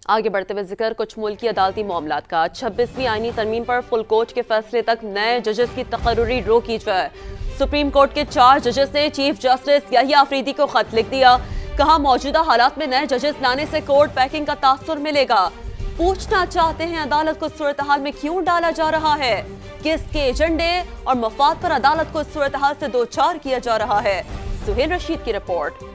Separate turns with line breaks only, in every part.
आगे बढ़ते हुए जिक्र कुछ मुल्की अदालती मामलात का। 26वीं आईनी तरमीम पर फुल कोर्ट के फैसले तक नए जजेस की तकर्रुरी रो की जाए। सुप्रीम कोर्ट के 4 जजेस ने चीफ जस्टिस याहिया अफरीदी को खत लिख दिया। कहा मौजूदा हालात में नए जजेस लाने से कोर्ट पैकिंग का तासुर मिलेगा। पूछना चाहते हैं अदालत को सूरत हाल में क्यों डाला जा रहा है, किसके एजेंडे और मफाद पर अदालत को सूरत हाल से दो चार किया जा रहा है। सुहेल रशीद की रिपोर्ट।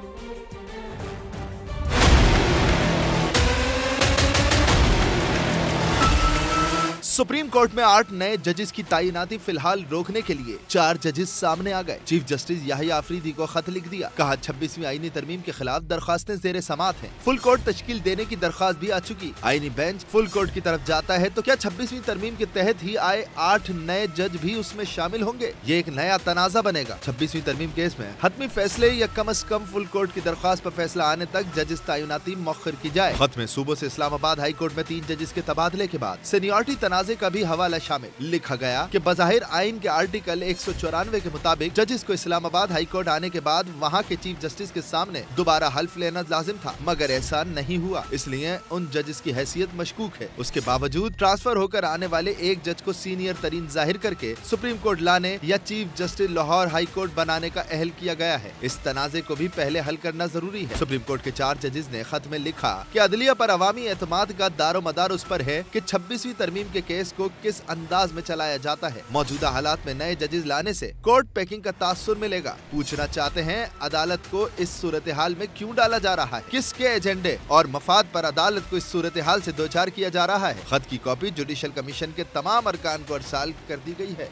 सुप्रीम कोर्ट में 8 नए जजेस की तैनाती फिलहाल रोकने के लिए 4 जजेस सामने आ गए। चीफ जस्टिस याहिया अफरीदी को खत लिख दिया। कहा 26वीं आईनी तरमीम के खिलाफ दरखास्तें जेर समात हैं। फुल कोर्ट तश्कील देने की दरखास्त भी आ चुकी। आईनी बेंच फुल कोर्ट की तरफ जाता है तो क्या 26वीं तरमीम के तहत ही आए 8 नए जज भी उसमें शामिल होंगे? ये एक नया तनाजा बनेगा। 26वीं तरमीम केस में हतमी फैसले या कम अज कम फुल कोर्ट की दरखास्त पर फैसला आने तक जजेस तैनाती मौखर की जाए। खत में सूबों से इस्लामाबाद हाई कोर्ट में 3 जजेस के तबादले के बाद सीनियरिटी तनाजे का भी हवाला शामिल। लिखा गया कि बज़ाहिर आइन के आर्टिकल 194 के मुताबिक जजेस को इस्लामाबाद हाई कोर्ट आने के बाद वहां के चीफ जस्टिस के सामने दोबारा हल्फ लेना लाजिम था, मगर ऐसा नहीं हुआ। इसलिए उन जजेस की हैसियत मशकूक है। उसके बावजूद ट्रांसफर होकर आने वाले एक जज को सीनियर तरीन जाहिर करके सुप्रीम कोर्ट लाने या chief justice Lahore high court बनाने का अहल किया गया है। इस तनाजे को भी पहले हल करना जरूरी है। सुप्रीम कोर्ट के 4 जजेस ने खत में लिखा कि अदलिया पर अवामी एतमाद का दारोमदार उस पर है कि 26वीं तरमीम के केस को किस अंदाज में चलाया जाता है। मौजूदा हालात में नए जजेस लाने से कोर्ट पैकिंग का तासुर मिलेगा। पूछना चाहते हैं अदालत को इस सूरत हाल में क्यों डाला जा रहा है, किसके एजेंडे और मफाद पर अदालत को इस सूरत हाल से दो चार किया जा रहा है। खत की कॉपी जुडिशल कमीशन के तमाम अरकान को अरसाल कर दी गई है।